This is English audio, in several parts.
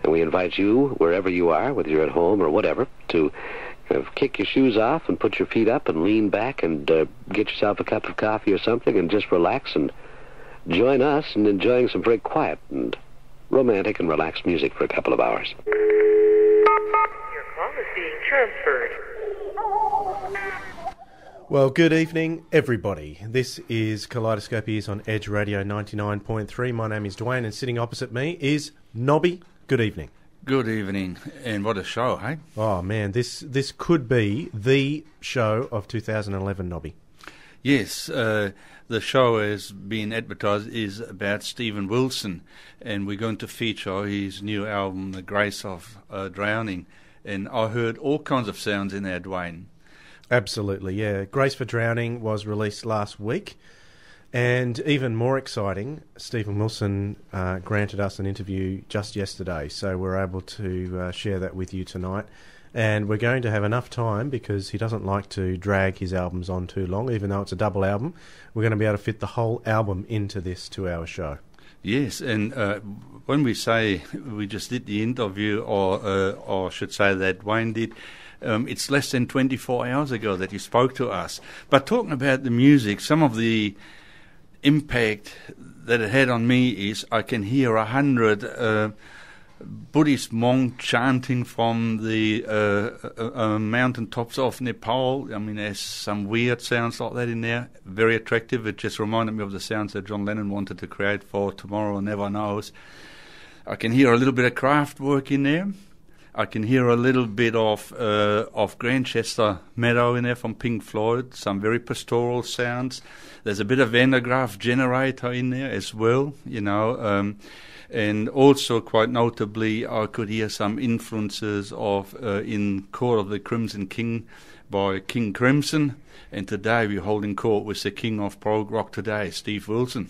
And we invite you, wherever you are, whether you're at home or whatever, to kick your shoes off and put your feet up and lean back and get yourself a cup of coffee or something and just relax and join us in enjoying some very quiet and romantic and relaxed music for a couple of hours. Your call is being transferred. Well, good evening, everybody. This is Kaleidoscope Ears on Edge Radio 99.3. My name is Dwayne, and sitting opposite me is Nobby. Good evening. Good evening, and what a show, hey? Oh, man, this could be the show of 2011, Nobby. Yes, the show has been advertised is about Stephen Wilson, and we're going to feature his new album, The Grace of Drowning. And I heard all kinds of sounds in there, Dwayne. Absolutely, yeah. Grace for Drowning was released last week, and even more exciting, Stephen Wilson granted us an interview just yesterday, so we're able to share that with you tonight. And we're going to have enough time, because he doesn't like to drag his albums on too long, even though it's a double album. We're going to be able to fit the whole album into this 2-hour show. Yes, and when we say we just did the interview, or I should say that Wayne did, it's less than 24 hours ago that he spoke to us. But talking about the music, some of the impact that it had on me is I can hear 100 Buddhist monks chanting from the mountaintops of Nepal. I mean, there's some weird sounds like that in there. Very attractive. It just reminded me of the sounds that John Lennon wanted to create for Tomorrow Never Knows. I can hear a little bit of craft work in there. I can hear a little bit of Grantchester Meadow in there from Pink Floyd, some very pastoral sounds. There's a bit of Van der Graaf generator in there as well, you know. And also, quite notably, I could hear some influences of in Court of the Crimson King by King Crimson. And today we're holding court with the king of prog rock today, Steve Wilson.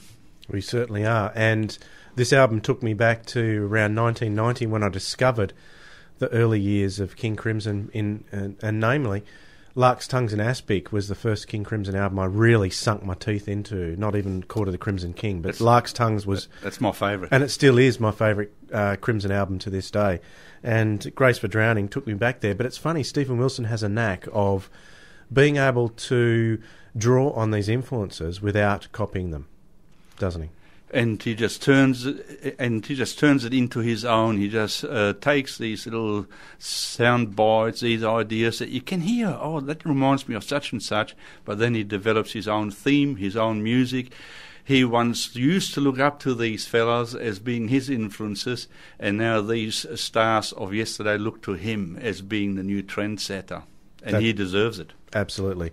We certainly are. And this album took me back to around 1990 when I discovered the early years of King Crimson, and namely, Lark's Tongues and Aspic was the first King Crimson album I really sunk my teeth into. Not even Court of the Crimson King, but Lark's Tongues was... That's my favourite. And it still is my favourite Crimson album to this day. And Grace for Drowning took me back there. But it's funny, Stephen Wilson has a knack of being able to draw on these influences without copying them, doesn't he? And he just turns it into his own. He just takes these little sound bites, these ideas that you can hear. Oh, that reminds me of such and such. But then he develops his own theme, his own music. He once used to look up to these fellas as being his influences, and now these stars of yesterday look to him as being the new trendsetter, and he deserves it. Absolutely.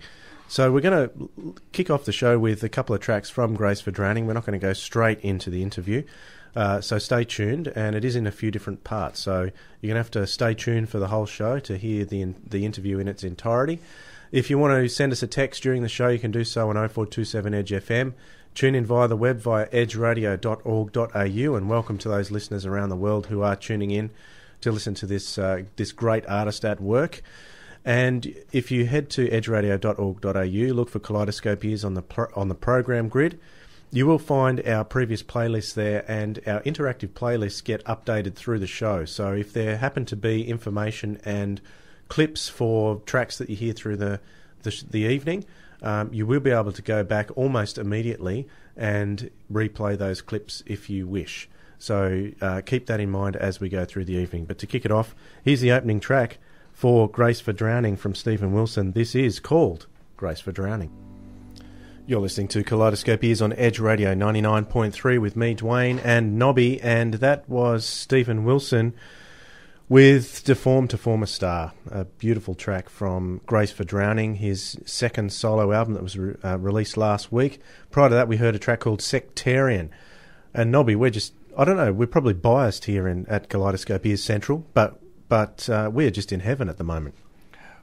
So we're going to kick off the show with a couple of tracks from Grace for Drowning. We're not going to go straight into the interview, so stay tuned, and it is in a few different parts. So you're going to have to stay tuned for the whole show to hear the interview in its entirety. If you want to send us a text during the show, you can do so on 0427 Edge FM. Tune in via the web via edgeradio.org.au, and welcome to those listeners around the world who are tuning in to listen to this great artist at work. And if you head to edgeradio.org.au, look for Kaleidoscope Ears on the program grid, you will find our previous playlists there, and our interactive playlists get updated through the show. So if there happen to be information and clips for tracks that you hear through the evening, you will be able to go back almost immediately and replay those clips if you wish. So keep that in mind as we go through the evening. But to kick it off, here's the opening track for Grace for Drowning from Stephen Wilson. This is called Grace for Drowning. You're listening to Kaleidoscope Ears on Edge Radio 99.3 with me, Dwayne, and Nobby, and that was Stephen Wilson with Deformed to Form a Star, a beautiful track from Grace for Drowning, his second solo album that was released last week. Prior to that, we heard a track called Sectarian. And Nobby, we're probably biased here at Kaleidoscope Ears Central, but we're just in heaven at the moment.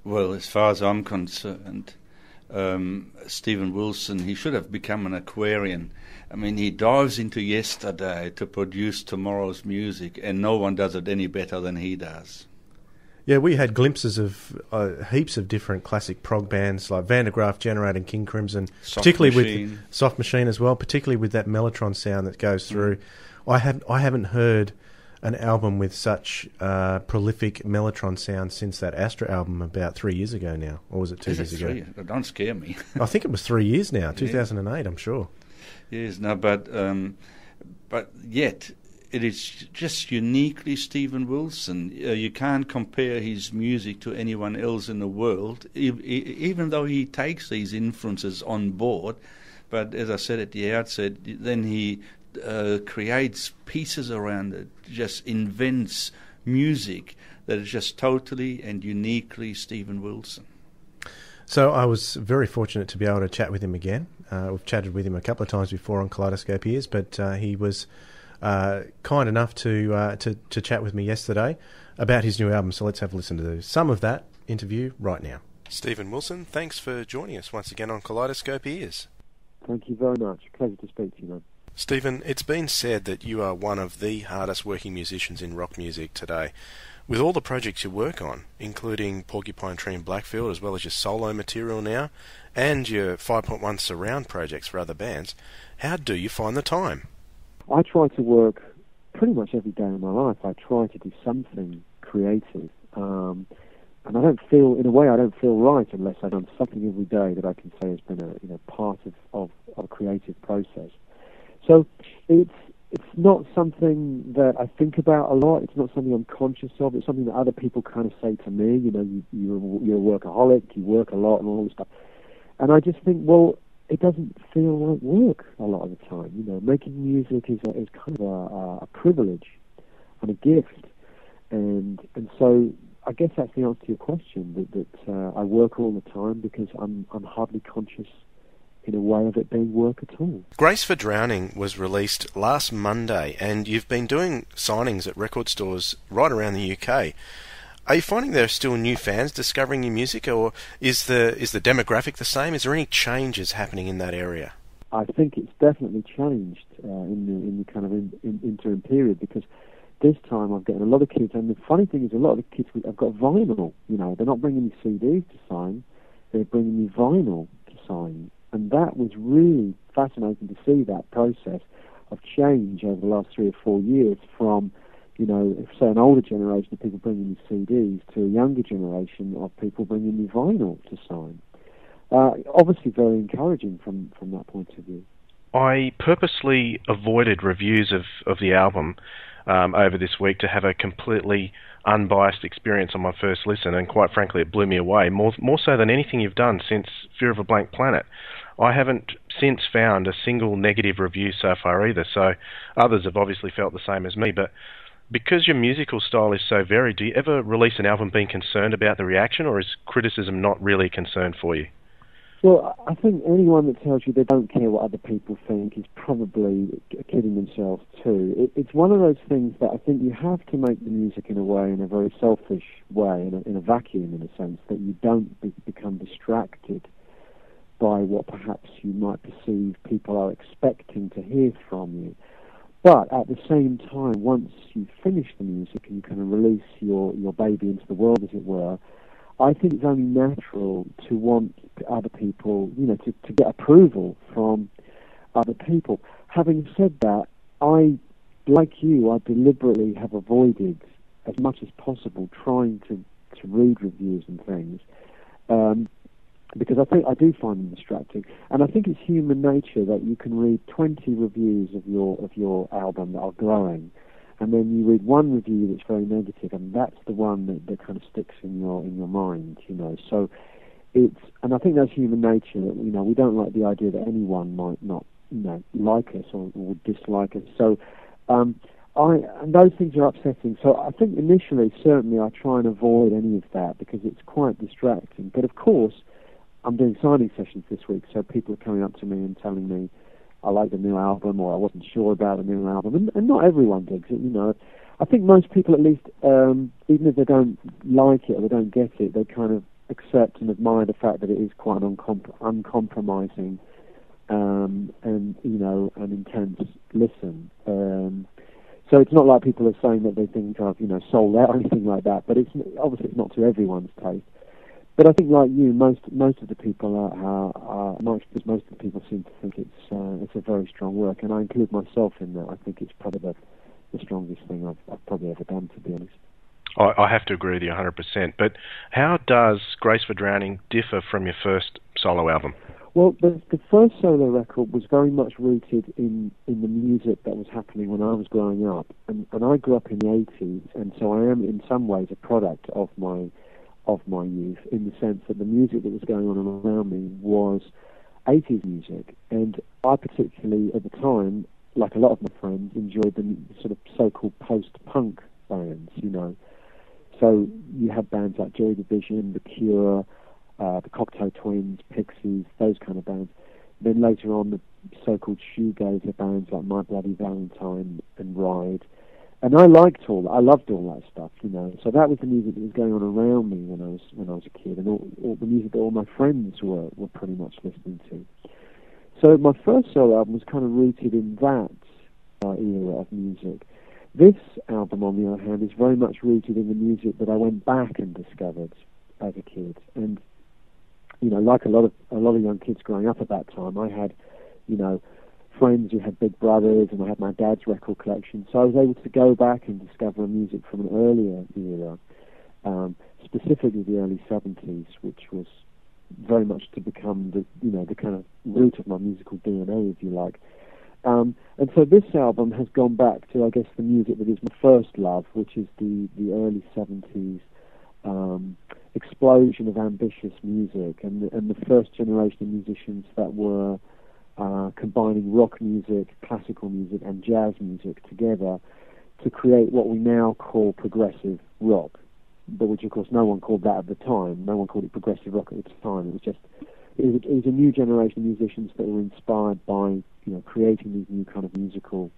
Well, as far as I'm concerned, Stephen Wilson, he should have become an Aquarian. I mean, he dives into yesterday to produce tomorrow's music, and no one does it any better than he does. Yeah, we had glimpses of heaps of different classic prog bands like Van der Graaf, Generator, King Crimson, with Soft Machine as well, particularly with that Mellotron sound that goes through. I haven't heard an album with such prolific Mellotron sound since that Astra album about 3 years ago now, or was it 2 years ago? Don't scare me. I think it was 3 years now, 2008, I'm sure. Yes, no, but yet it is just uniquely Stephen Wilson. You can't compare his music to anyone else in the world, even though he takes these influences on board. But as I said at the outset, then he creates pieces around it, just invents music that is just totally and uniquely Stephen Wilson. So I was very fortunate to be able to chat with him again. We've chatted with him a couple of times before on Kaleidoscope Ears, but he was kind enough to chat with me yesterday about his new album. So let's have a listen to some of that interview right now. Stephen Wilson, thanks for joining us once again on Kaleidoscope Ears. Thank you very much. Pleasure to speak to you, man. Stephen, it's been said that you are one of the hardest working musicians in rock music today. With all the projects you work on, including Porcupine Tree and Blackfield, as well as your solo material now, and your 5.1 surround projects for other bands, how do you find the time? I try to work pretty much every day of my life. I try to do something creative. And I don't feel right unless I've done something every day that I can say has been a part of a creative process. So it's not something that I think about a lot. It's not something I'm conscious of. It's something that other people kind of say to me. You're a workaholic, you work a lot and all this stuff. And I just think, well, it doesn't feel like work a lot of the time. Making music is kind of a privilege and a gift. And so I guess that's the answer to your question, that I work all the time because I'm hardly conscious in a way of it being work at all. Grace for Drowning was released last Monday, and you've been doing signings at record stores right around the UK. Are you finding there are still new fans discovering your music, or is the demographic the same? Is there any changes happening in that area? I think it's definitely changed in the kind of interim period, because this time I'm getting a lot of kids, and the funny thing is a lot of the kids have got vinyl. They're not bringing me CDs to sign, they're bringing me vinyl to sign. And that was really fascinating to see that process of change over the last 3 or 4 years from, say an older generation of people bringing me CDs to a younger generation of people bringing me vinyl to sign. Obviously very encouraging from that point of view. I purposely avoided reviews of the album over this week to have a completely unbiased experience on my first listen, and quite frankly it blew me away, more so than anything you've done since Fear of a Blank Planet. I haven't since found a single negative review so far either, so others have obviously felt the same as me. But because your musical style is so varied, do you ever release an album being concerned about the reaction, or is criticism not really a concern for you? Well, I think anyone that tells you they don't care what other people think is probably kidding themselves too. It's one of those things that I think you have to make the music in a way, in a very selfish way, in a vacuum, in a sense, that you don't become distracted by what perhaps you might perceive people are expecting to hear from you. But at the same time, once you finish the music and you kind of release your baby into the world, as it were, I think it's only natural to want other people, to get approval from other people. Having said that, like you, I deliberately have avoided, as much as possible, trying to read reviews and things, because I do find them distracting. And I think it's human nature that you can read 20 reviews of your album that are glowing, and then you read one review that's very negative, and that's the one that kind of sticks in your mind, So and I think that's human nature. That we don't like the idea that anyone might not, like us or would dislike us. So, and those things are upsetting. So I think initially, certainly, I try and avoid any of that because it's quite distracting. But of course, I'm doing signing sessions this week, so people are coming up to me and telling me I like the new album, or I wasn't sure about the new album, and not everyone digs it, I think most people, at least, even if they don't like it or they don't get it, they kind of accept and admire the fact that it is quite an uncompromising and an intense listen. So it's not like people are saying that they think I've sold out or anything like that, but it's not to everyone's taste. But I think, like you, most of the people most of the people seem to think it's a very strong work, and I include myself in that. I think it's probably the strongest thing I've probably ever done, to be honest. I have to agree with you 100%. But how does Grace for Drowning differ from your first solo album? Well, the first solo record was very much rooted in the music that was happening when I was growing up. And I grew up in the 80s, and so I am in some ways a product of my youth, in the sense that the music that was going on around me was 80s music. And I particularly, at the time, like a lot of my friends, enjoyed the sort of so-called post-punk bands, you know. So you had bands like Joy Division, The Cure, the Cocteau Twins, Pixies, those kind of bands. Then later on, the so-called shoegazer bands like My Bloody Valentine and Ride. And I loved all that stuff, you know. So that was the music that was going on around me when I was a kid, and all the music that all my friends were pretty much listening to. So my first solo album was kind of rooted in that era of music. This album, on the other hand, is very much rooted in the music that I went back and discovered as a kid. And you know, like a lot of young kids growing up at that time, I had, you know, friends who had big brothers, and I had my dad's record collection. So I was able to go back and discover music from an earlier era, specifically the early 70s, which was very much to become the kind of root of my musical DNA, if you like. And so this album has gone back to, I guess, the music that is my first love, which is the early 70s explosion of ambitious music, and the first generation of musicians that were combining rock music, classical music, and jazz music together to create what we now call progressive rock, but which, of course, no one called that at the time. No one called it progressive rock at the time. It was a new generation of musicians that were inspired by, you know, creating these new kind of musical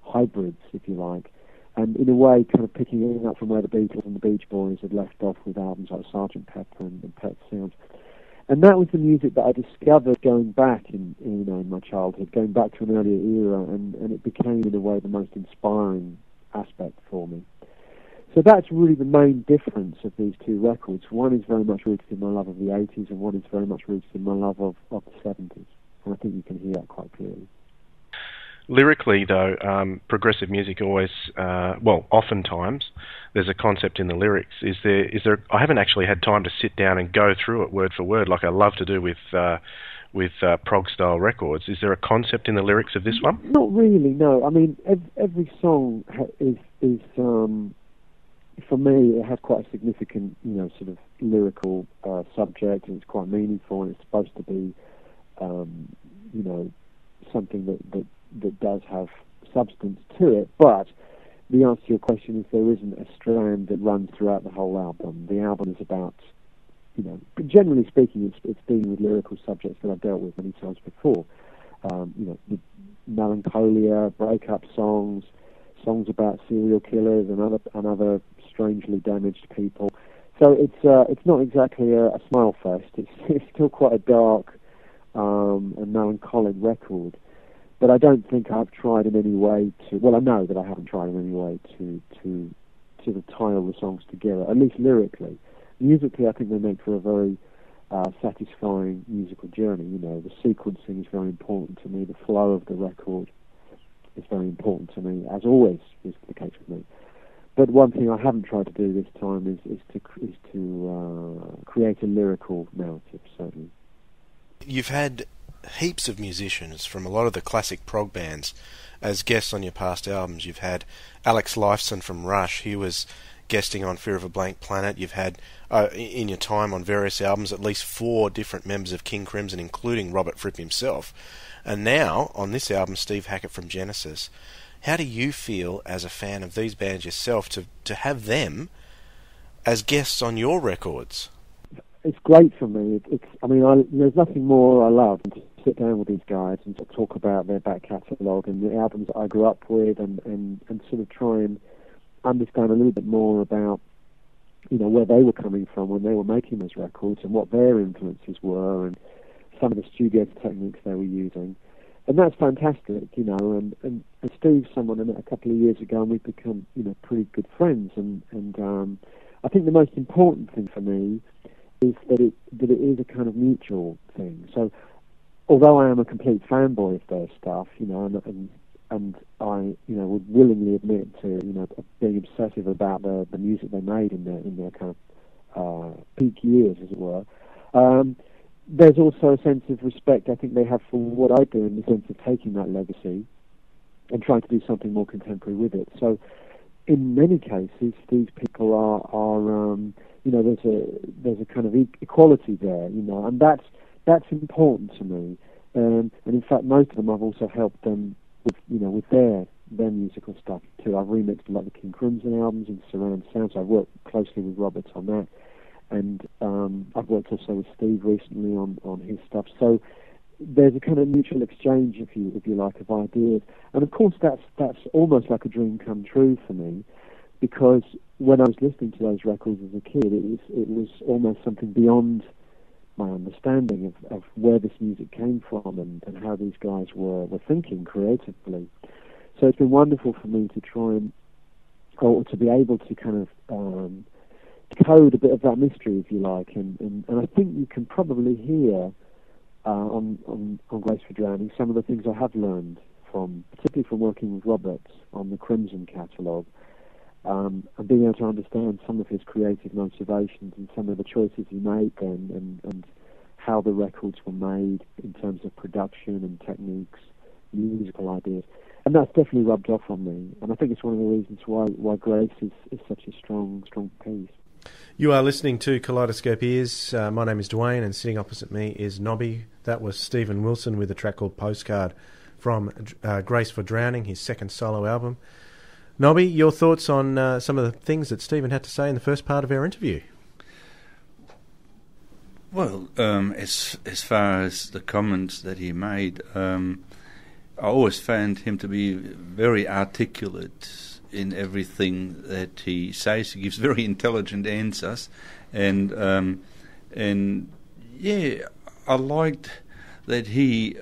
hybrids, if you like, and in a way kind of picking it up from where the Beatles and the Beach Boys had left off with albums like Sgt. Pepper and Pet Sounds. And that was the music that I discovered going back in my childhood, going back to an earlier era, and it became, in a way, the most inspiring aspect for me. So that's really the main difference of these two records. One is very much rooted in my love of the 80s, and one is very much rooted in my love of the 70s. And I think you can hear that quite clearly. Lyrically, though, progressive music always, oftentimes, there's a concept in the lyrics. Is there? I haven't actually had time to sit down and go through it word for word, like I love to do with prog style records. Is there a concept in the lyrics of this one? Not really, no. I mean, every song is for me, it has quite a significant, you know, sort of lyrical subject, and it's quite meaningful, and it's supposed to be, you know, something that does have substance to it. But the answer to your question is there isn't a strand that runs throughout the whole album. The album is about, you know, generally speaking, it's dealing with lyrical subjects that I've dealt with many times before. You know, melancholia, breakup songs about serial killers and other strangely damaged people. So it's not exactly a smile fest. It's still quite a dark and melancholic record. But I don't think I've tried in any way to. Well, I know that I haven't tried in any way to tie all the songs together, at least lyrically. Musically, I think they make for a very satisfying musical journey. You know, the sequencing is very important to me. The flow of the record is very important to me, as always is the case with me. But one thing I haven't tried to do this time is to create a lyrical narrative, certainly. You've had heaps of musicians from a lot of the classic prog bands as guests on your past albums. You've had Alex Lifeson from Rush. He was guesting on Fear of a Blank Planet. You've had, in your time on various albums, at least 4 different members of King Crimson, including Robert Fripp himself. And now, on this album, Steve Hackett from Genesis. How do you feel, as a fan of these bands yourself, to have them as guests on your records? It's great for me. There's nothing more I love than to sit down with these guys and to talk about their back catalogue and the albums that I grew up with, and sort of try and understand a little bit more about, you know, where they were coming from when they were making those records, and what their influences were, and some of the studio techniques they were using. And that's fantastic, you know, and Steve's someone I met a couple of years ago, and we've become, you know, pretty good friends, and I think the most important thing for me is that it is a kind of mutual thing. So although I am a complete fanboy of their stuff, you know, and and I, would willingly admit to, being obsessive about the music they made in their kind of peak years, as it were. There's also a sense of respect I think they have for what I do, in the sense of taking that legacy and trying to do something more contemporary with it. So, in many cases, these people are there's a kind of equality there, and that's important to me. And in fact, most of them I've also helped them with their musical stuff too. I've remixed a lot of the King Crimson albums in surround sound, so I've worked closely with Robert on that, and I've worked also with Steve recently on his stuff. So there's a kind of mutual exchange, if you like, of ideas, and of course that's almost like a dream come true for me, because when I was listening to those records as a kid, it was almost something beyond my understanding of where this music came from and how these guys were thinking creatively. So it's been wonderful for me to try or to be able to kind of code a bit of that mystery, if you like, and I think you can probably hear on Grace for Drowning some of the things I have learned particularly from working with Robert on the Crimson catalogue, and being able to understand some of his creative motivations and some of the choices he made then, and how the records were made in terms of production and techniques, musical ideas. And that's definitely rubbed off on me, and I think it's one of the reasons why Grace is such a strong piece. You are listening to Kaleidoscope Ears. My name is Dwayne, and sitting opposite me is Nobby. That was Stephen Wilson with a track called Postcard from Grace for Drowning, his second solo album. Nobby, your thoughts on some of the things that Stephen had to say in the first part of our interview? Well, as far as the comments that he made, I always found him to be very articulate in everything that he says. He gives very intelligent answers, and yeah, I liked that he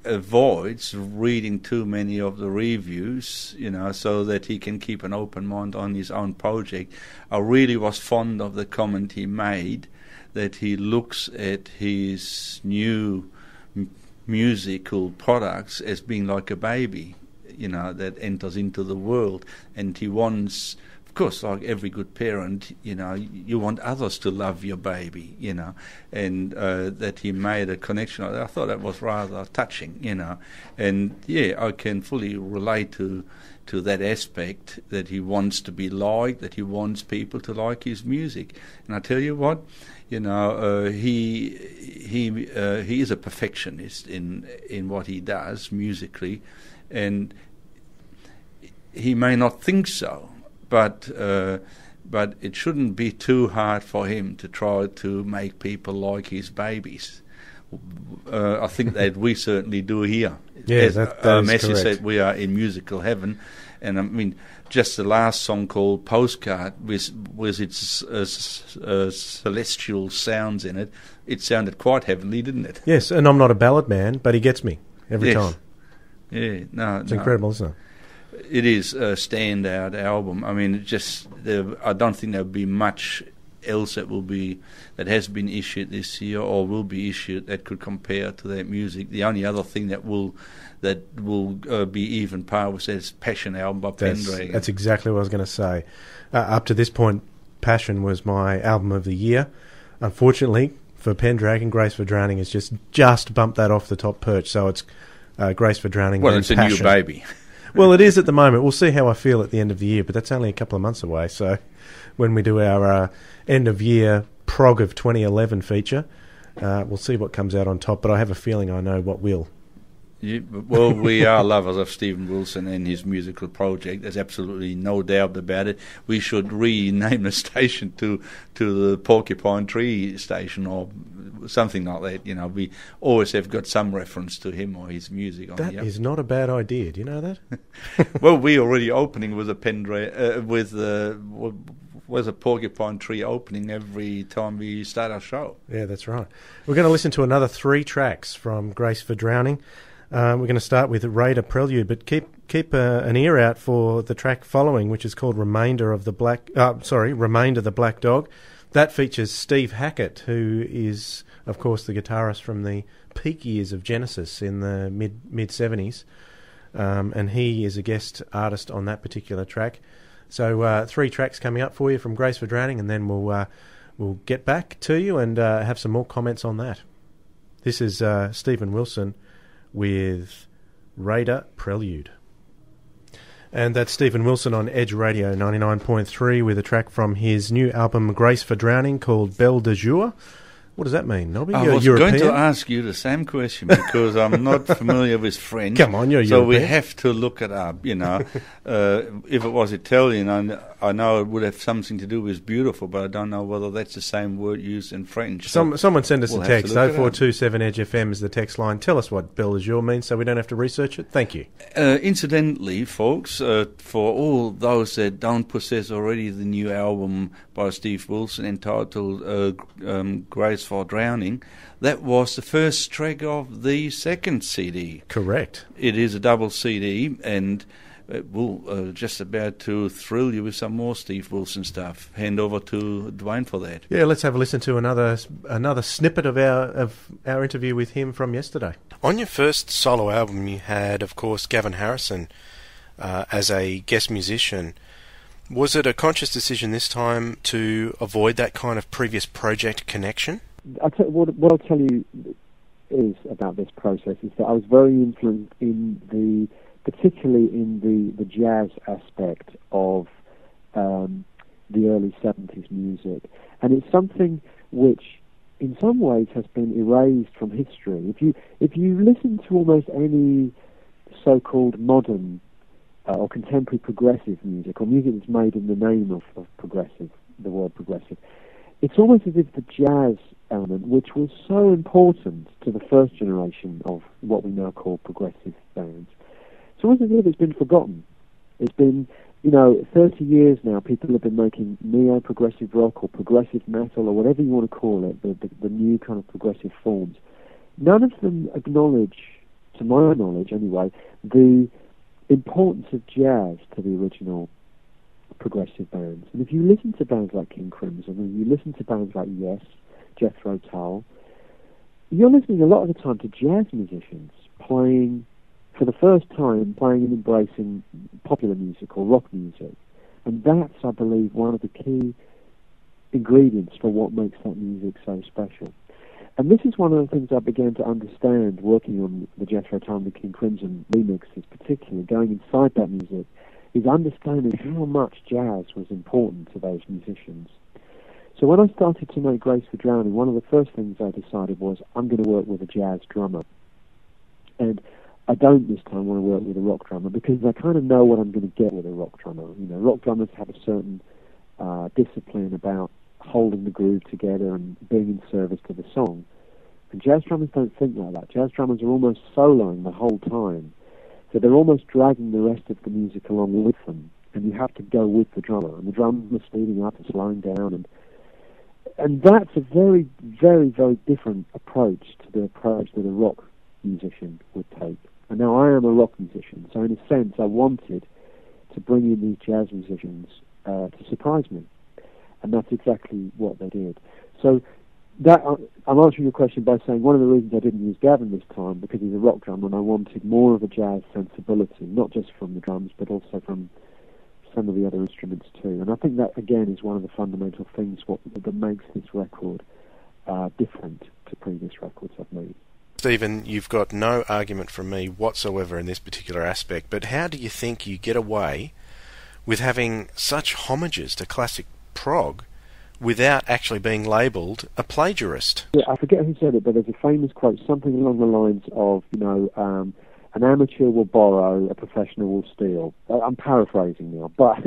avoids reading too many of the reviews, so that he can keep an open mind on his own project. I really was fond of the comment he made that he looks at his new musical products as being like a baby, that enters into the world, and he wants, of course, like every good parent, you want others to love your baby, and that he made a connection. I thought that was rather touching, and yeah, I can fully relate to that aspect, that he wants to be liked, that he wants people to like his music. And I tell you what, he is a perfectionist in what he does musically, and he may not think so, but it shouldn't be too hard for him to try to make people like his babies. I think that we certainly do here. Yeah, that is as you correct. said, we are in musical heaven, and I mean, just the last song called Postcard, with its celestial sounds in it, it sounded quite heavenly, didn't it? Yes, and I'm not a ballad man, but he gets me every Yes. time. Yeah, It's incredible, isn't it? It is a standout album. I mean, I don't think there'll be much else that has been issued this year or will be issued that could compare to that music. The only other thing that will be even par with that is Passion album by Pendragon. That's exactly what I was going to say. Up to this point, Passion was my album of the year. Unfortunately, for Pendragon, Grace for Drowning has just bumped that off the top perch. So it's Grace for Drowning. Well, then it's a Passion. new baby. Well, it is at the moment. We'll see how I feel at the end of the year, but that's only a couple of months away. So when we do our end-of-year prog of 2011 feature, we'll see what comes out on top, but I have a feeling I know what will. Yeah, well, we are lovers of Stephen Wilson and his musical project. There's absolutely no doubt about it. We should rename the station to the Porcupine Tree Station or something like that. We always have got some reference to him or his music on That the is not a bad idea. Do you know that? Well, we're already opening with with a porcupine tree opening every time we start our show. Yeah, that's right. We're going to listen to another 3 tracks from Grace for Drowning. We're going to start with Raider Prelude, but keep an ear out for the track following, which is called Remainder the Black Dog. That features Steve Hackett, who is, of course, the guitarist from the peak years of Genesis in the mid-70s. and he is a guest artist on that particular track. So 3 tracks coming up for you from Grace for Drowning, and then we'll get back to you and have some more comments on that. This is Stephen Wilson with Raider Prelude. And that's Stephen Wilson on Edge Radio 99.3 with a track from his new album Grace for Drowning called Belle de Jour. What does that mean, Nobby? I was European? going to ask you the same question because I'm not familiar with French. Come on, you're so European. we have to look it up, you know. If it was Italian, I know it would have something to do with beautiful, but I don't know whether that's the same word used in French. Someone send us we'll a text. have to look it up. 0427-EDGE-FM is the text line. Tell us what Belle de Jour means so we don't have to research it. Thank you. Incidentally, folks, for all those that don't possess already the new album by Steve Wilson entitled Grace for Drowning, that was the first track of the second CD. Correct. It is a double CD, and we'll just about to thrill you with some more Steve Wilson stuff. Hand over to Dwayne for that. Yeah, let's have a listen to another snippet of our interview with him from yesterday. On your first solo album, you had, of course, Gavin Harrison as a guest musician. Was it a conscious decision this time to avoid that kind of previous project connection? What I'll tell you is about this process is that I was very influenced particularly in the jazz aspect of the early 70s music. And it's something which in some ways has been erased from history. If you listen to almost any so-called modern or contemporary progressive music, or music that's made in the name of progressive, the word progressive, it's almost as if the jazz element, which was so important to the first generation of what we now call progressive bands, it's almost as if it's been forgotten. It's been, 30 years now, people have been making neo-progressive rock or progressive metal or whatever you want to call it, the new kind of progressive forms. None of them acknowledge, to my knowledge anyway, the importance of jazz to the original progressive bands. And if you listen to bands like King Crimson, and you listen to bands like Yes, Jethro Tull, you're listening a lot of the time to jazz musicians playing, for the first time, playing and embracing popular music or rock music. And that's, I believe, one of the key ingredients for what makes that music so special. And this is one of the things I began to understand working on the Jethro Tull and the King Crimson remixes, particularly going inside that music, is understanding how much jazz was important to those musicians. So when I started to make Grace for Drowning, one of the first things I decided was I'm going to work with a jazz drummer. And I don't this time want to work with a rock drummer because I kind of know what I'm going to get with a rock drummer. Rock drummers have a certain discipline about holding the groove together and being in service to the song. And jazz drummers don't think like that. Jazz drummers are almost soloing the whole time. So they're almost dragging the rest of the music along with them. And you have to go with the drummer. And the drummer speeding up and slowing down. And that's a very, very, very different approach to the approach that a rock musician would take. And now I am a rock musician. So in a sense, I wanted to bring in these jazz musicians to surprise me. And that's exactly what they did. So that I'm answering your question by saying one of the reasons I didn't use Gavin this time because he's a rock drummer and I wanted more of a jazz sensibility, not just from the drums but also from some of the other instruments too. And I think that again is one of the fundamental things that makes this record different to previous records I've made. Stephen, you've got no argument from me whatsoever in this particular aspect, but how do you think you get away with having such homages to classic prog without actually being labelled a plagiarist? Yeah, I forget who said it, but there's a famous quote, something along the lines of, an amateur will borrow, a professional will steal. I'm paraphrasing now, but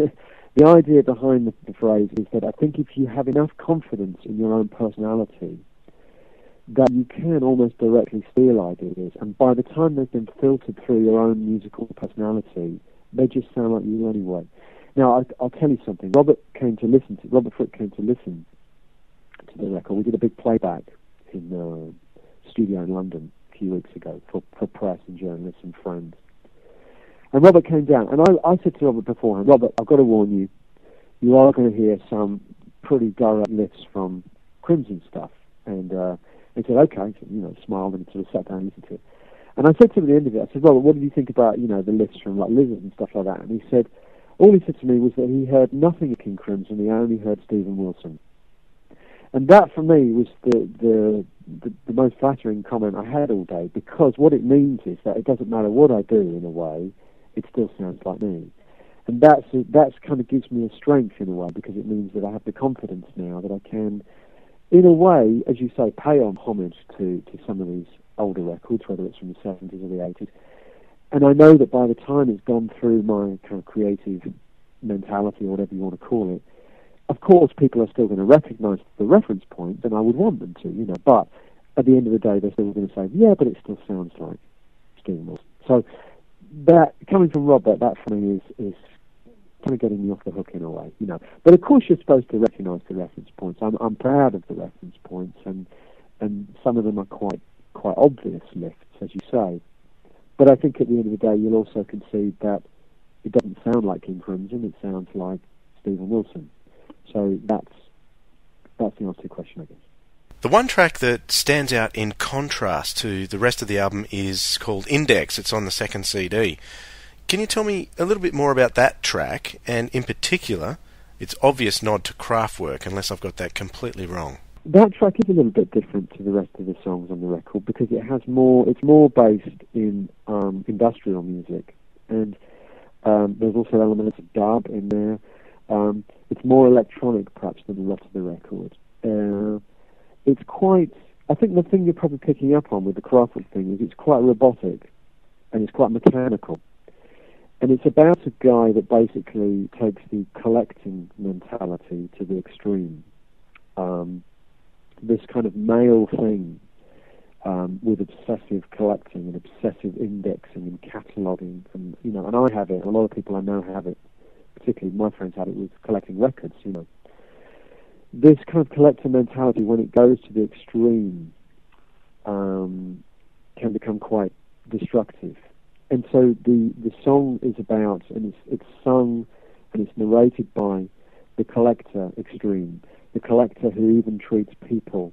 the idea behind the phrase is that I think if you have enough confidence in your own personality, that you can almost directly steal ideas, and by the time they've been filtered through your own musical personality, they just sound like you anyway. Now, I'll tell you something. Robert Fripp came to listen to the record. We did a big playback in a studio in London a few weeks ago for press and journalists and friends. And Robert came down, and I said to Robert beforehand, Robert, I've got to warn you, you are going to hear some pretty direct lifts from Crimson stuff. And he said, okay, so, smiled and sort of sat down and listened to it. And I said to him at the end of it, I said, Robert, what did you think about, the lists from like Lizard and stuff like that? And he said, all he said to me was that he heard nothing of King Crimson, he only heard Stephen Wilson. And that for me was the most flattering comment I had all day, because what it means is that it doesn't matter what I do in a way, it still sounds like me. And that's kind of gives me a strength in a way, because it means that I have the confidence now that I can, in a way, as you say, pay on homage to some of these older records, whether it's from the 70s or the 80s. And I know that by the time it's gone through my kind of creative mentality, or whatever you want to call it, of course people are still going to recognise the reference points, and I would want them to, but at the end of the day they're still going to say, yeah, but it still sounds like Stephen Wilson. So that, coming from Robert, that for me is kind of getting me off the hook in a way, But of course you're supposed to recognise the reference points. I'm proud of the reference points, and some of them are quite obvious lifts, as you say. But I think at the end of the day you'll also concede that it doesn't sound like King Crimson, it sounds like Stephen Wilson. So that's the answer to the question, I guess. The one track that stands out in contrast to the rest of the album is called Index. It's on the second CD. Can you tell me a little bit more about that track, and in particular, its obvious nod to Kraftwerk, unless I've got that completely wrong? That track is a little bit different to the rest of the songs on the record, because it's more based in industrial music, and there's also elements of dub in there. It's more electronic, perhaps, than the rest of the record. It's quite... I think the thing you're probably picking up on with the Kraftwerk thing is it's quite robotic, and it's quite mechanical. And it's about a guy that basically takes the collecting mentality to the extreme. This kind of male thing with obsessive collecting and obsessive indexing and cataloguing, and and I have it, and a lot of people I know have it, particularly my friends have it with collecting records, This kind of collector mentality, when it goes to the extreme, can become quite destructive. And so the song is about, and it's sung and it's narrated by the collector extreme, the collector who even treats people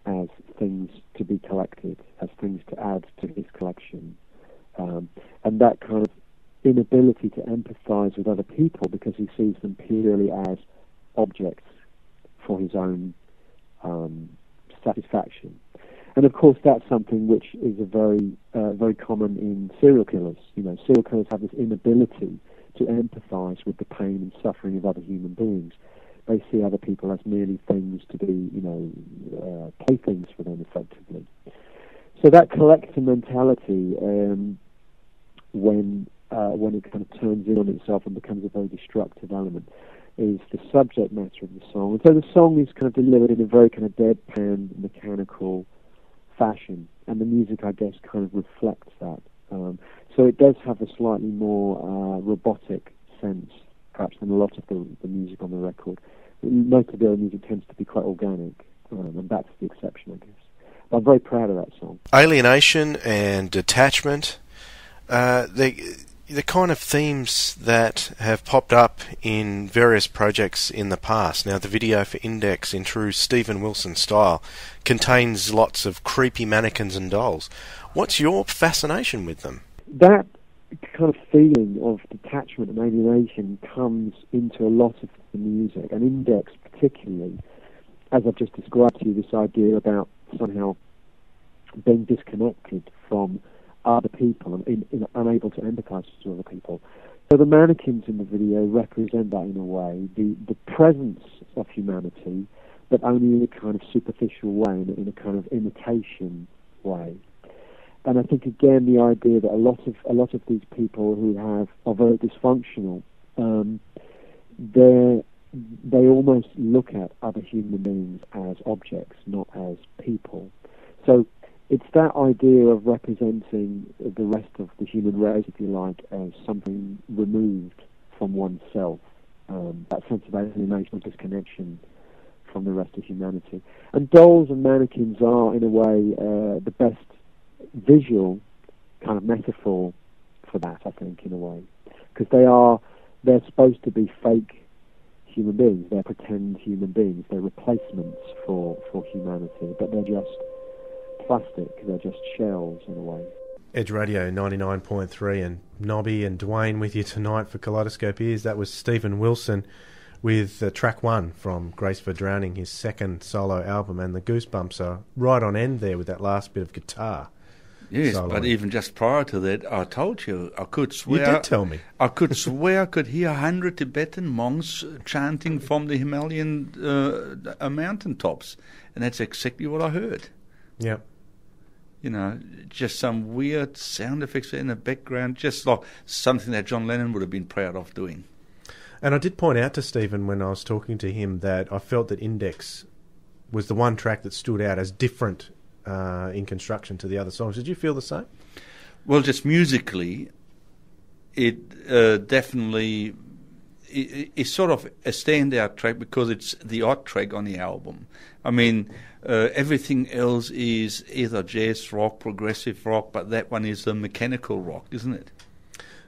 as things to be collected, as things to add to his collection. And that kind of inability to empathise with other people because he sees them purely as objects for his own satisfaction. And of course that's something which is a very common in serial killers. Serial killers have this inability to empathise with the pain and suffering of other human beings. They see other people as merely things to be, playthings for them, effectively. So that collector mentality, when it kind of turns in on itself and becomes a very destructive element, is the subject matter of the song. And so the song is kind of delivered in a very kind of deadpan, mechanical fashion, and the music, I guess, kind of reflects that. So it does have a slightly more robotic sense, perhaps, than a lot of the music on the record. Most of the other music tends to be quite organic, and that's the exception, I guess. But I'm very proud of that song. Alienation and detachment, the kind of themes that have popped up in various projects in the past. Now, the video for Index, in true Stephen Wilson style, contains lots of creepy mannequins and dolls. What's your fascination with them? That kind of feeling of detachment and alienation comes into a lot of the music, and Index particularly, as I've just described to you, this idea about somehow being disconnected from other people and unable to empathise with other people. So the mannequins in the video represent that in a way, the presence of humanity, but only in a kind of superficial way, in a kind of imitation way. And I think again the idea that a lot of these people who are very dysfunctional, they almost look at other human beings as objects, not as people. So it's that idea of representing the rest of the human race, if you like, as something removed from oneself, that sense of alienation or disconnection from the rest of humanity. And dolls and mannequins are, in a way, the best visual kind of metaphor for that, I think, in a way. Because they're supposed to be fake human beings, they're pretend human beings, they're replacements for humanity, but they're just plastic, they're just shells in a way. Edge Radio 99.3, and Nobby and Dwayne with you tonight for Kaleidoscope Ears. That was Stephen Wilson with track 1 from Grace for Drowning, his second solo album, and the goosebumps are right on end there with that last bit of guitar. Yes, soloing. but even just prior to that, I told you, I could swear... You did tell me. I could swear I could hear 100 Tibetan monks chanting from the Himalayan mountaintops, and that's exactly what I heard. Yep. You know, just some weird sound effects in the background, just like something that John Lennon would have been proud of doing. And I did point out to Stephen when I was talking to him that I felt that Index was the one track that stood out as different in construction to the other songs. Did you feel the same? Well, just musically, it definitely is sort of a standout track because it's the odd track on the album. I mean, everything else is either jazz rock, progressive rock, but that one is a mechanical rock, isn't it?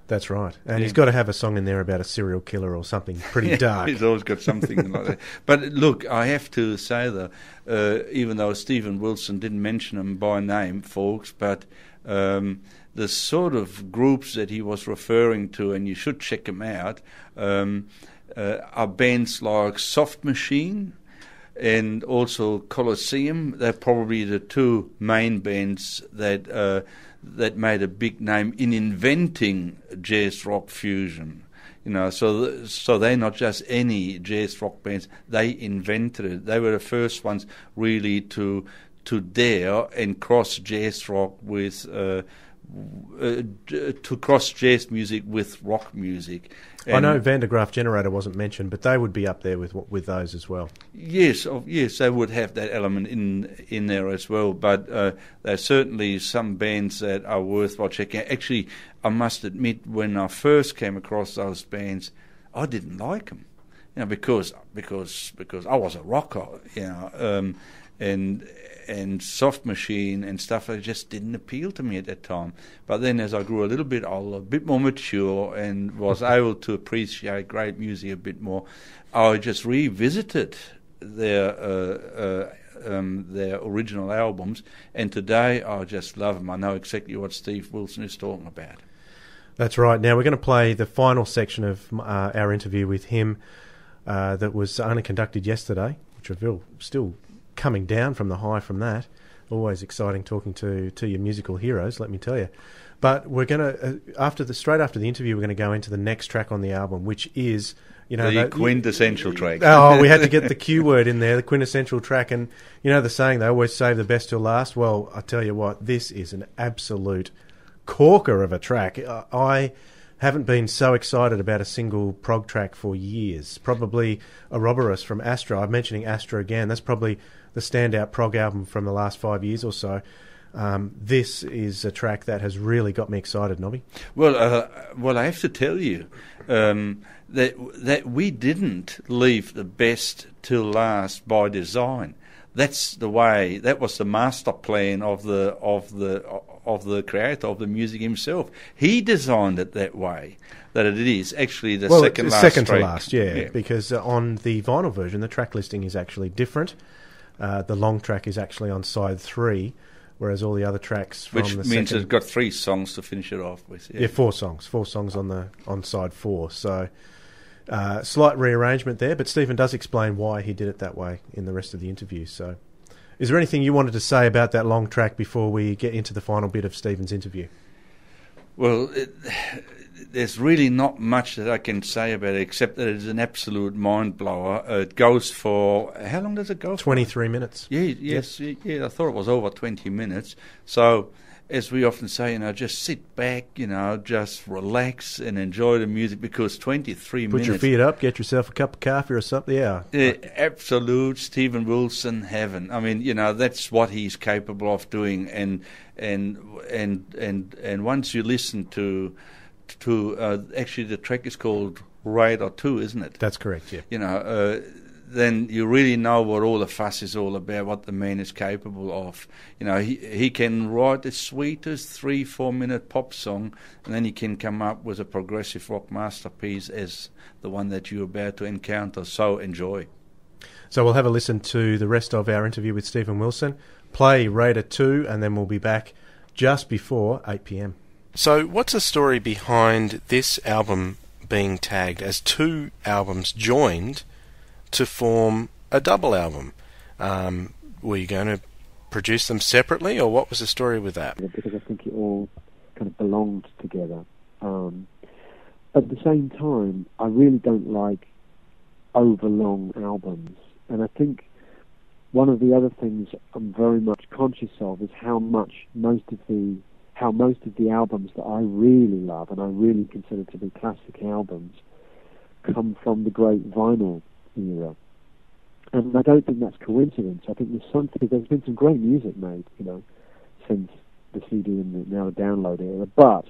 That's right. And he's got to have a song in there about a serial killer or something pretty dark. He's always got something like that. But look, I have to say, though, even though Stephen Wilson didn't mention him by name, folks, but the sort of groups that he was referring to, and you should check them out, are bands like Soft Machine and also Colosseum. They're probably the two main bands that made a big name in inventing jazz rock fusion. You know, so they're not just any jazz rock bands. They invented it. They were the first ones really to dare and cross jazz rock with to cross jazz music with rock music. And I know Van de Graaff Generator wasn't mentioned, but they would be up there with those as well. Yes, they would have that element in there as well. But there's certainly some bands that are worthwhile checking out. Actually, I must admit, when I first came across those bands, I didn't like them, you know, because I was a rocker, you know, and Soft Machine and stuff that just didn't appeal to me at that time. But then as I grew a little bit older, a bit more mature, and was able to appreciate great music a bit more, I just revisited their original albums, and today I just love them. I know exactly what Steve Wilson is talking about. That's right. Now we're going to play the final section of our interview with him that was only conducted yesterday, which I feel still coming down from the high from that. Always exciting talking to your musical heroes, let me tell you. But we're going to straight after the interview, we're going to go into the next track on the album, which is, you know, the quintessential track. Oh, we had to get the Q word in there, the quintessential track. And you know the saying, they always save the best till last. Well, I tell you what, this is an absolute corker of a track. I haven't been so excited about a single prog track for years. Probably Ouroboros from Astra. I'm mentioning Astra again. That's probably the standout prog album from the last 5 years or so. This is a track that has really got me excited, Nobby. Well, I have to tell you that we didn't leave the best till last by design. That's the way. That was the master plan of the creator of the music himself. He designed it that way, that it is actually the second to last, yeah. Because on the vinyl version, the track listing is actually different. The long track is actually on side 3, whereas all the other tracks from which the means second... it's got 3 songs to finish it off with. Yeah, 4 songs. 4 songs on side 4. So slight rearrangement there, but Stephen does explain why he did it that way in the rest of the interview. So, is there anything you wanted to say about that long track before we get into the final bit of Stephen's interview? Well, there's really not much that I can say about it, except that it's an absolute mind blower. It goes for, how long does it go for? 23 minutes. Yeah, yes, yeah. I thought it was over 20 minutes. So, as we often say, you know, just sit back, you know, just relax and enjoy the music, because 23 minutes. Put your feet up, get yourself a cup of coffee or something. Yeah, absolute Stephen Wilson heaven. I mean, you know, that's what he's capable of doing, and once you listen to actually the track is called Radar 2, isn't it? That's correct, yeah. You know, then you really know what all the fuss is all about, what the man is capable of. You know, he can write the sweetest 3-4 minute pop song, and then he can come up with a progressive rock masterpiece as the one that you're about to encounter. So enjoy. So we'll have a listen to the rest of our interview with Stephen Wilson, play Radar 2, and then we'll be back just before 8 p.m. So what's the story behind this album being tagged as two albums joined to form a double album? Were you going to produce them separately, or what was the story with that? Because I think it all kind of belonged together. At the same time, I really don't like overlong albums, and I think one of the other things I'm very much conscious of is how most of the albums that I really love and I really consider to be classic albums come from the great vinyl era. And I don't think that's coincidence. I think there's been some great music made, since the CD and now the download era, but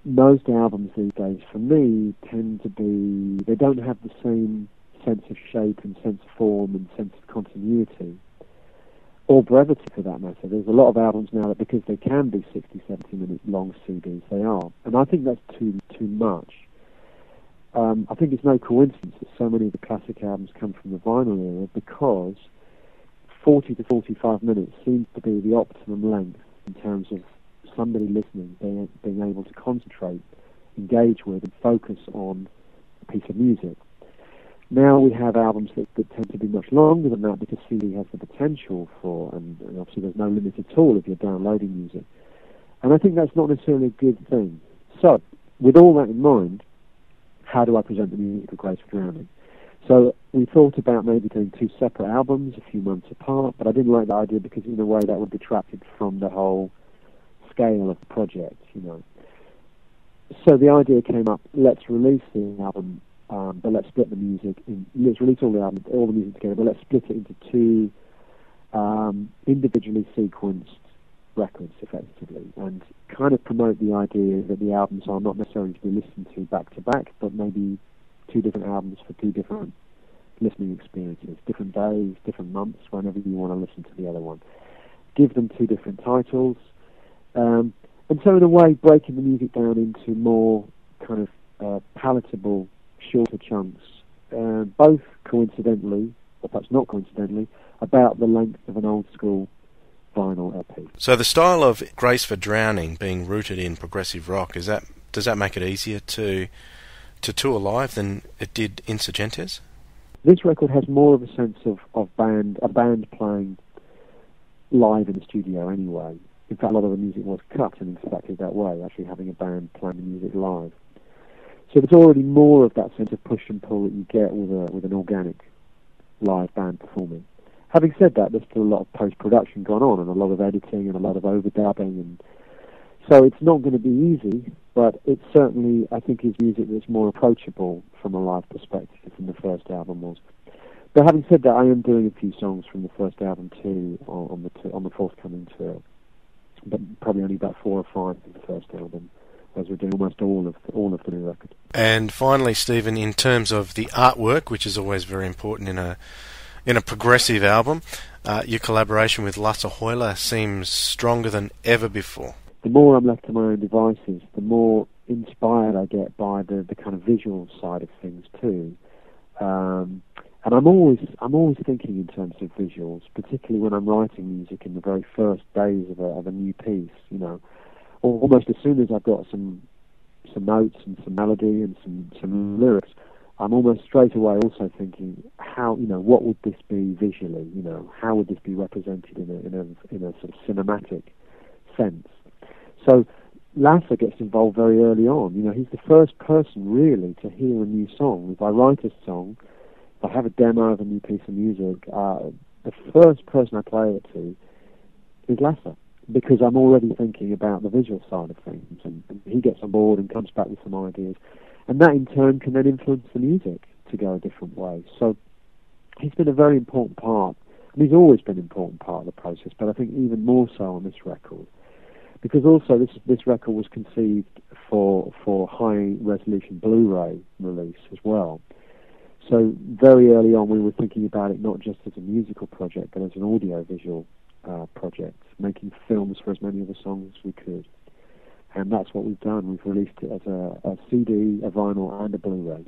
most albums these days, for me, they don't have the same sense of shape and sense of form and sense of continuity, or brevity for that matter. There's a lot of albums now that, because they can be 60, 70-minute long CDs, they are. And I think that's too much. I think it's no coincidence that so many of the classic albums come from the vinyl era, because 40 to 45 minutes seems to be the optimum length in terms of somebody listening being able to concentrate, engage with, and focus on a piece of music. Now we have albums that tend to be much longer than that, because CD has the potential for, and obviously there's no limit at all if you're downloading music. And I think that's not necessarily a good thing. So, with all that in mind, how do I present the music of Grace for Drowning? So we thought about maybe doing two separate albums a few months apart, but I didn't like that idea because in a way that would detract it from the whole scale of the project, So the idea came up, let's release the album, but let's split the music. Let's release all the music together, but let's split it into two individually sequenced records, effectively, and kind of promote the idea that the albums are not necessarily to be listened to back to back, but maybe two different albums for two different listening experiences, different days, different months, whenever you want to listen to the other one. Give them two different titles, and so in a way breaking the music down into more kind of palatable, shorter chunks, both coincidentally, or perhaps not coincidentally, about the length of an old school vinyl LP. So the style of Grace for Drowning being rooted in progressive rock, does that make it easier to tour live than it did Insurgentes? This record has more of a sense of a band playing live in the studio anyway. In fact, a lot of the music was cut in exactly that way, actually having a band playing the music live. So there's already more of that sense of push and pull that you get with an organic live band performing. Having said that, there's still a lot of post-production going on, and a lot of editing and a lot of overdubbing, and so it's not going to be easy, but it certainly, I think, is music that's more approachable from a live perspective than the first album was. But having said that, I am doing a few songs from the first album too on the forthcoming tour, but probably only about 4 or 5 of the first album, as we're doing almost all of the new record. And finally, Stephen, in terms of the artwork, which is always very important in a progressive album, your collaboration with Lasse Hoyle seems stronger than ever before. The more I'm left to my own devices, the more inspired I get by the kind of visual side of things too. And I'm always thinking in terms of visuals, particularly when I'm writing music in the very first days of a new piece. Or almost as soon as I've got some notes and some melody and some lyrics, I'm almost straight away also thinking how, what would this be visually? How would this be represented in a sort of cinematic sense? So Lasse gets involved very early on. He's the first person really to hear a new song. If I write a song, if I have a demo of a new piece of music, the first person I play it to is Lasse, because I'm already thinking about the visual side of things, and he gets on board and comes back with some ideas. And that in turn can then influence the music to go a different way. So he's been a very important part, and he's always been an important part of the process, but I think even more so on this record. Because also this record was conceived for high-resolution Blu-ray release as well. So very early on we were thinking about it not just as a musical project, but as an audio-visual project, making films for as many of the songs as we could. And that's what we've done. We've released it as a CD, a vinyl, and a Blu-ray.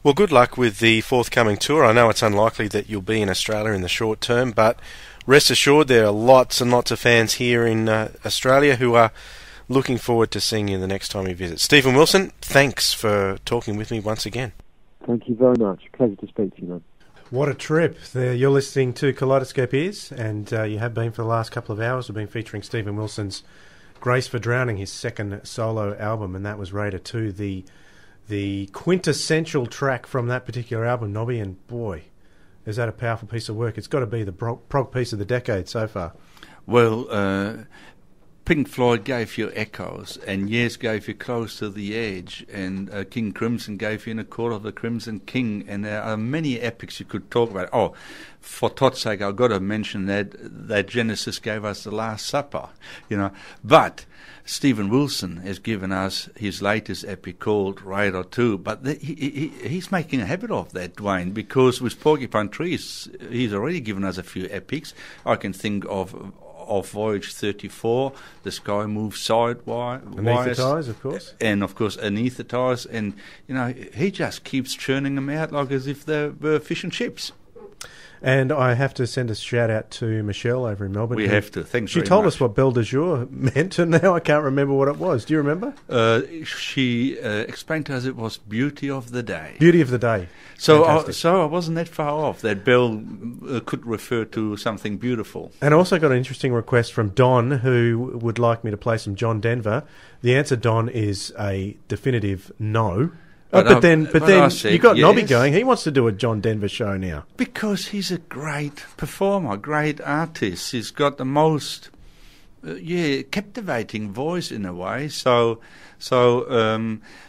Well, good luck with the forthcoming tour. I know it's unlikely that you'll be in Australia in the short term, but rest assured there are lots and lots of fans here in Australia who are looking forward to seeing you the next time you visit. Stephen Wilson, thanks for talking with me once again. Thank you very much. Pleasure to speak to you, man. What a trip. You're listening to Kaleidoscope Ears, and you have been for the last couple of hours. We've been featuring Stephen Wilson's Grace for Drowning, his second solo album, and that was rated to the quintessential track from that particular album, Nobby, and boy, is that a powerful piece of work. It's got to be the prog piece of the decade so far. Well, Pink Floyd gave you Echoes, and Yes gave you Close to the Edge, and King Crimson gave you In a Court of the Crimson King, and there are many epics you could talk about. Oh, for Todd's sake, I've got to mention that Genesis gave us The Last Supper, But Stephen Wilson has given us his latest epic called Radar 2, but he's making a habit of that, Dwayne, because with Porcupine Trees, he's already given us a few epics. I can think of Voyage 34, The Sky Moves Sidewise. Anaesthetize, of course. And, of course, Anaesthetize. And, he just keeps churning them out like as if they were fish and chips. And I have to send a shout-out to Michelle over in Melbourne. We have to. Thanks She very told much. us what Belle de Jour meant, and now I can't remember what it was. Do you remember? She explained to us it was Beauty of the Day. Beauty of the Day. So I wasn't that far off. That Belle could refer to something beautiful. And I also got an interesting request from Don, who would like me to play some John Denver. The answer, Don, is a definitive no. But then you got yes. Nobby going. He wants to do a John Denver show now. Because he's a great performer, great artist. He's got the most, captivating voice in a way. So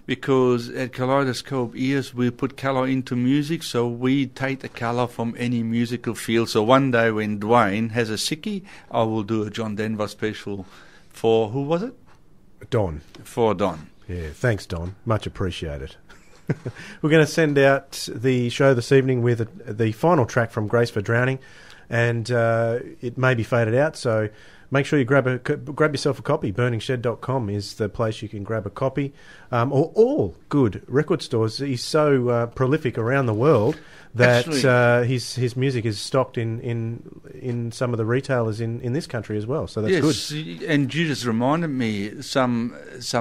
because at Kaleidoscope Ears we put colour into music, so we take the colour from any musical field. So one day when Dwayne has a sickie, I will do a John Denver special for, who was it? Don. For Don. Yeah, thanks, Don. Much appreciated. We're going to send out the show this evening with the final track from Grace for Drowning, and it may be faded out, so make sure you grab yourself a copy. burningshed.com is the place you can grab a copy. Or all good record stores. He's so prolific around the world that his music is stocked in some of the retailers in this country as well. So that's good. Yes, and you just reminded me some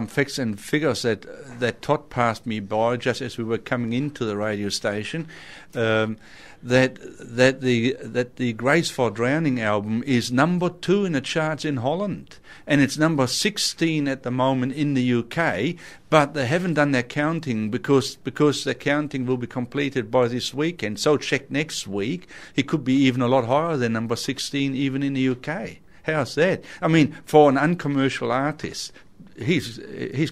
facts and figures that Todd passed me by just as we were coming into the radio station. That the Grace for Drowning album is number 2 in the charts in Holland, and it's number 16 at the moment in the UK. But they haven't done their counting because the counting will be completed by this weekend. So check next week. It could be even a lot higher than number 16 even in the UK. How's that? I mean, for an uncommercial artist, he's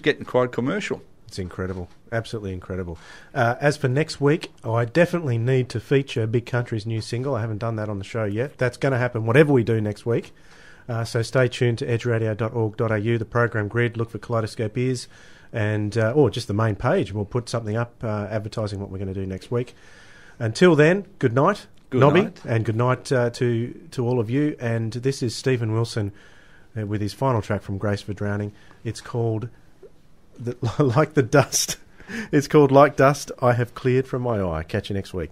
getting quite commercial. It's incredible. Absolutely incredible. As for next week, I definitely need to feature Big Country's new single. I haven't done that on the show yet. That's going to happen whatever we do next week. So stay tuned to edgeradio.org.au, the program grid. Look for Kaleidoscope Ears, and or just the main page. We'll put something up advertising what we're going to do next week. Until then, good night, Nobby, and good night to all of you. And this is Stephen Wilson with his final track from Grace for Drowning. It's called Like the Dust. It's called Like Dust I Have Cleared from My Eye. Catch you next week.